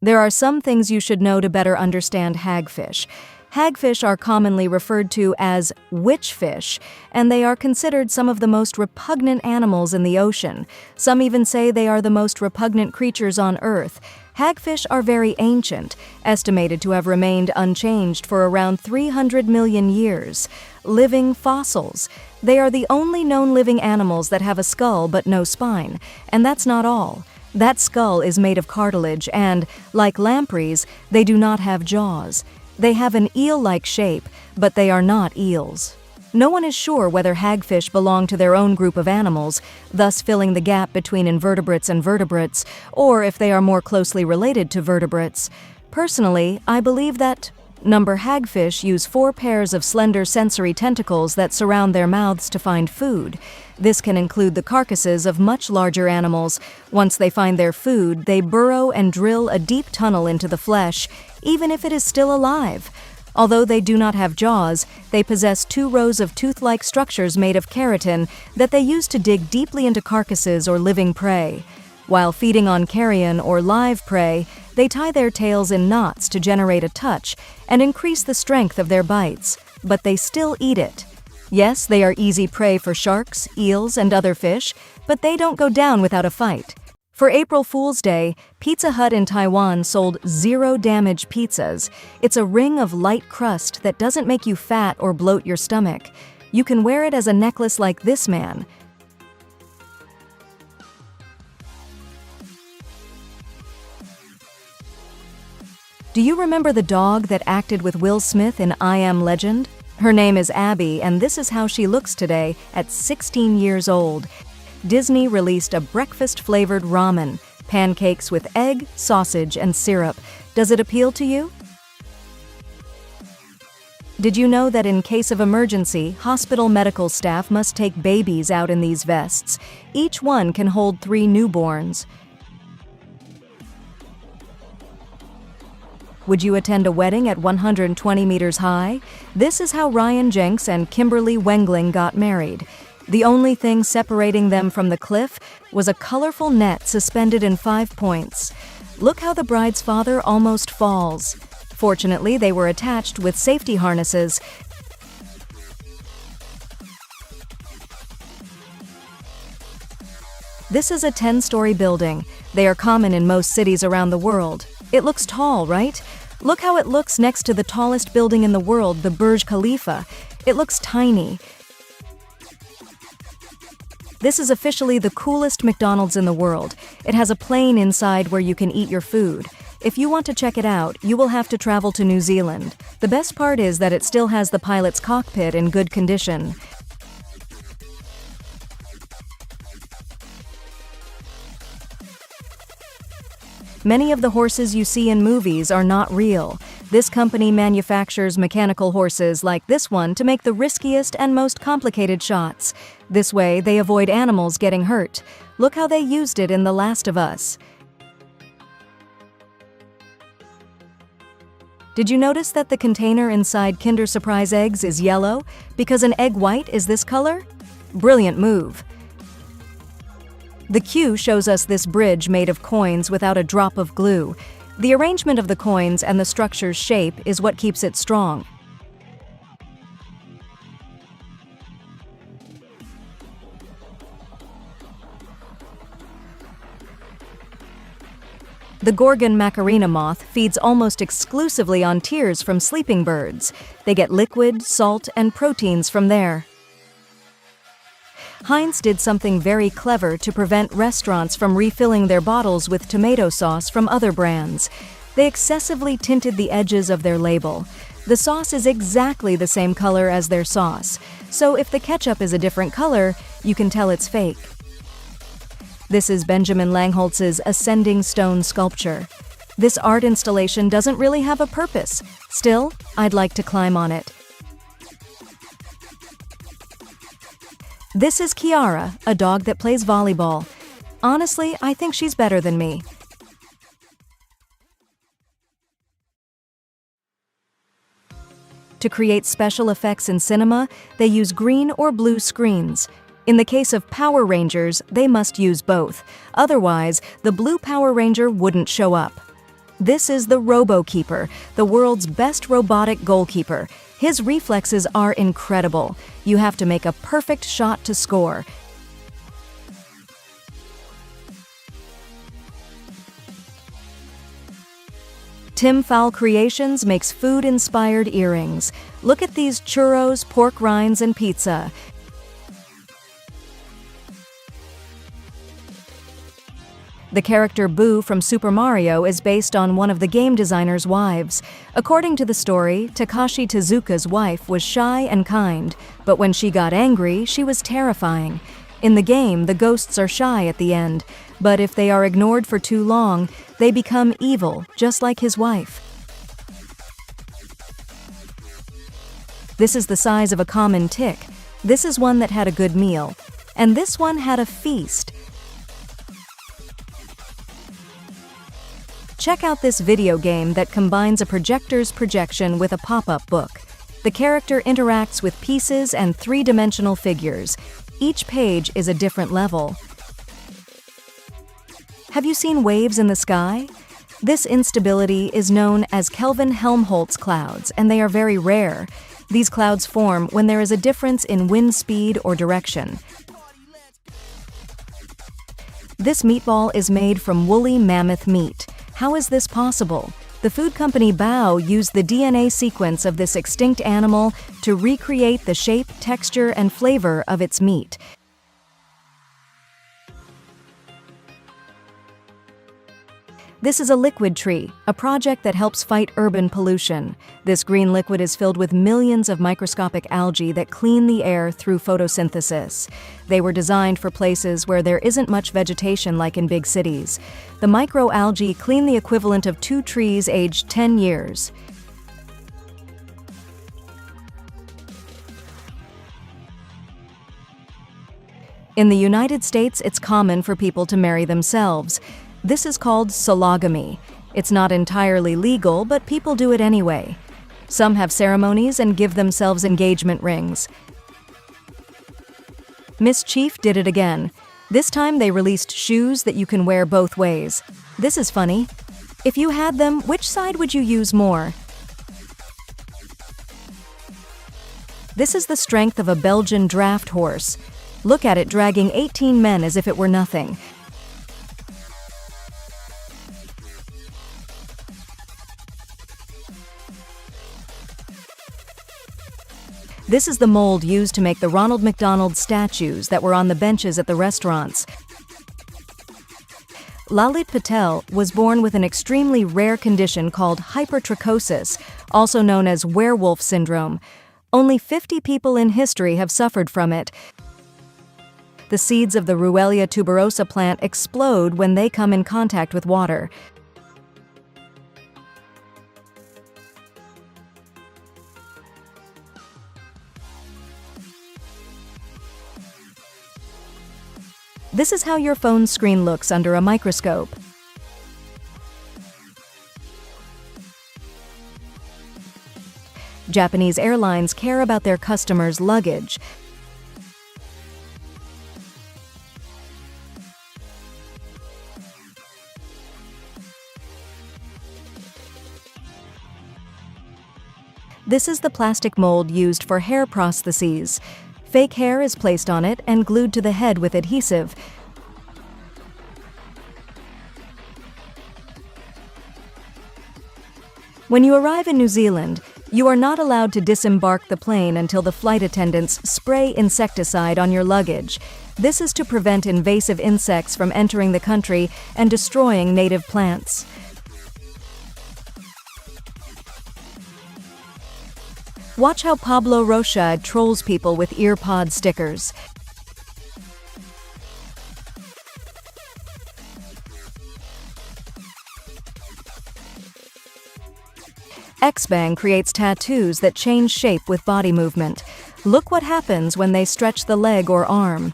There are some things you should know to better understand hagfish. Hagfish are commonly referred to as witchfish, and they are considered some of the most repugnant animals in the ocean. Some even say they are the most repugnant creatures on Earth. Hagfish are very ancient, estimated to have remained unchanged for around 300 million years. Living fossils. They are the only known living animals that have a skull but no spine. And that's not all. That skull is made of cartilage and, like lampreys, they do not have jaws. They have an eel-like shape, but they are not eels. No one is sure whether hagfish belong to their own group of animals, thus filling the gap between invertebrates and vertebrates, or if they are more closely related to vertebrates. Personally, I believe that hagfish use 4 pairs of slender sensory tentacles that surround their mouths to find food. This can include the carcasses of much larger animals. Once they find their food, they burrow and drill a deep tunnel into the flesh, even if it is still alive. Although they do not have jaws, they possess 2 rows of tooth-like structures made of keratin that they use to dig deeply into carcasses or living prey. While feeding on carrion or live prey, they tie their tails in knots to generate a touch and increase the strength of their bites, but they still eat it. Yes, they are easy prey for sharks, eels, and other fish, but they don't go down without a fight. For April Fool's Day, Pizza Hut in Taiwan sold zero-damage pizzas. It's a ring of light crust that doesn't make you fat or bloat your stomach. You can wear it as a necklace like this man. Do you remember the dog that acted with Will Smith in I Am Legend? Her name is Abby, and this is how she looks today at 16 years old. Disney released a breakfast-flavored ramen, pancakes with egg, sausage, and syrup. Does it appeal to you? Did you know that in case of emergency, hospital medical staff must take babies out in these vests? Each one can hold 3 newborns. Would you attend a wedding at 120 meters high? This is how Ryan Jenks and Kimberly Wengling got married. The only thing separating them from the cliff was a colorful net suspended in 5 points. Look how the bride's father almost falls. Fortunately, they were attached with safety harnesses. This is a 10-story building. They are common in most cities around the world. It looks tall, right? Look how it looks next to the tallest building in the world, the Burj Khalifa. It looks tiny. This is officially the coolest McDonald's in the world. It has a plane inside where you can eat your food. If you want to check it out, you will have to travel to New Zealand. The best part is that it still has the pilot's cockpit in good condition. Many of the horses you see in movies are not real. This company manufactures mechanical horses like this one to make the riskiest and most complicated shots. This way, they avoid animals getting hurt. Look how they used it in The Last of Us. Did you notice that the container inside Kinder Surprise eggs is yellow? Because an egg white is this color? Brilliant move. The cue shows us this bridge made of coins without a drop of glue. The arrangement of the coins and the structure's shape is what keeps it strong. The Gorgon Macarena moth feeds almost exclusively on tears from sleeping birds. They get liquid, salt, and proteins from there. Heinz did something very clever to prevent restaurants from refilling their bottles with tomato sauce from other brands. They excessively tinted the edges of their label. The sauce is exactly the same color as their sauce, so if the ketchup is a different color, you can tell it's fake. This is Benjamin Langholz's Ascending Stone sculpture. This art installation doesn't really have a purpose. Still, I'd like to climb on it. This is Kiara, a dog that plays volleyball. Honestly, I think she's better than me. To create special effects in cinema, they use green or blue screens. In the case of Power Rangers, they must use both. Otherwise, the blue Power Ranger wouldn't show up. This is the RoboKeeper, the world's best robotic goalkeeper. His reflexes are incredible. You have to make a perfect shot to score. Tim Fowl Creations makes food-inspired earrings. Look at these churros, pork rinds, and pizza. The character Boo from Super Mario is based on one of the game designer's wives. According to the story, Takashi Tezuka's wife was shy and kind, but when she got angry, she was terrifying. In the game, the ghosts are shy at the end, but if they are ignored for too long, they become evil, just like his wife. This is the size of a common tick. This is one that had a good meal. And this one had a feast. Check out this video game that combines a projector's projection with a pop-up book. The character interacts with pieces and three-dimensional figures. Each page is a different level. Have you seen waves in the sky? This instability is known as Kelvin-Helmholtz clouds, and they are very rare. These clouds form when there is a difference in wind speed or direction. This meatball is made from woolly mammoth meat. How is this possible? The food company Bao used the DNA sequence of this extinct animal to recreate the shape, texture, and flavor of its meat. This is a liquid tree, a project that helps fight urban pollution. This green liquid is filled with millions of microscopic algae that clean the air through photosynthesis. They were designed for places where there isn't much vegetation like in big cities. The microalgae clean the equivalent of 2 trees aged 10 years. In the United States, it's common for people to marry themselves. This is called sologamy. It's not entirely legal, but people do it anyway. Some have ceremonies and give themselves engagement rings. Miss Chief did it again. This time they released shoes that you can wear both ways. This is funny. If you had them, which side would you use more? This is the strength of a Belgian draft horse. Look at it dragging 18 men as if it were nothing. This is the mold used to make the Ronald McDonald statues that were on the benches at the restaurants. Lalit Patel was born with an extremely rare condition called hypertrichosis, also known as werewolf syndrome. Only 50 people in history have suffered from it. The seeds of the Ruellia tuberosa plant explode when they come in contact with water. This is how your phone screen looks under a microscope. Japanese airlines care about their customers' luggage. This is the plastic mold used for hair prostheses. Fake hair is placed on it and glued to the head with adhesive. When you arrive in New Zealand, you are not allowed to disembark the plane until the flight attendants spray insecticide on your luggage. This is to prevent invasive insects from entering the country and destroying native plants. Watch how Pablo Rocha trolls people with earpod stickers. Xbang creates tattoos that change shape with body movement. Look what happens when they stretch the leg or arm.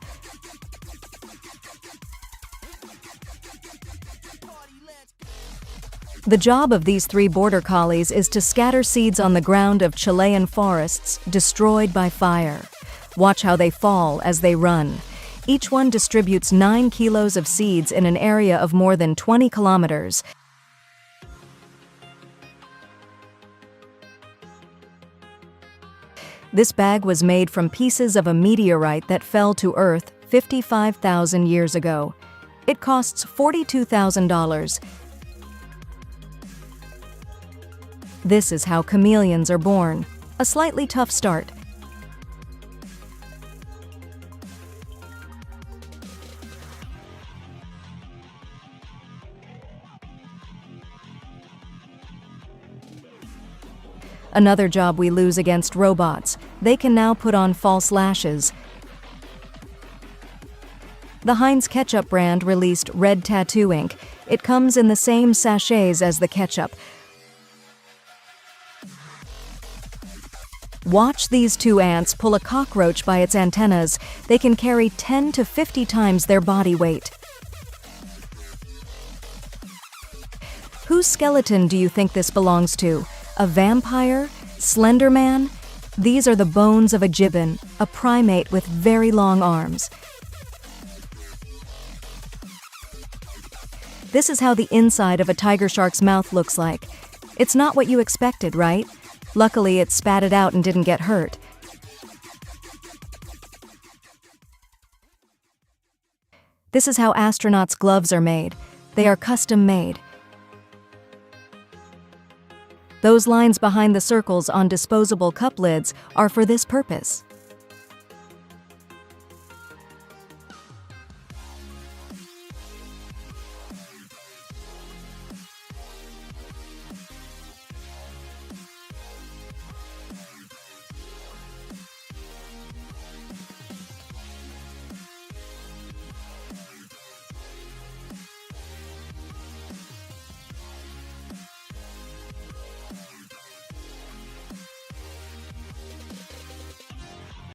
The job of these 3 border collies is to scatter seeds on the ground of Chilean forests destroyed by fire. Watch how they fall as they run. Each one distributes 9 kilos of seeds in an area of more than 20 kilometers. This bag was made from pieces of a meteorite that fell to Earth 55,000 years ago. It costs $42,000. This is how chameleons are born. A slightly tough start. Another job we lose against robots. They can now put on false lashes. The Heinz ketchup brand released red tattoo ink. It comes in the same sachets as the ketchup. Watch these two ants pull a cockroach by its antennas. They can carry 10 to 50 times their body weight. Whose skeleton do you think this belongs to? A vampire? Slender Man? These are the bones of a gibbon, a primate with very long arms. This is how the inside of a tiger shark's mouth looks like. It's not what you expected, right? Luckily, it spat it out and didn't get hurt. This is how astronauts' gloves are made. They are custom made. Those lines behind the circles on disposable cup lids are for this purpose.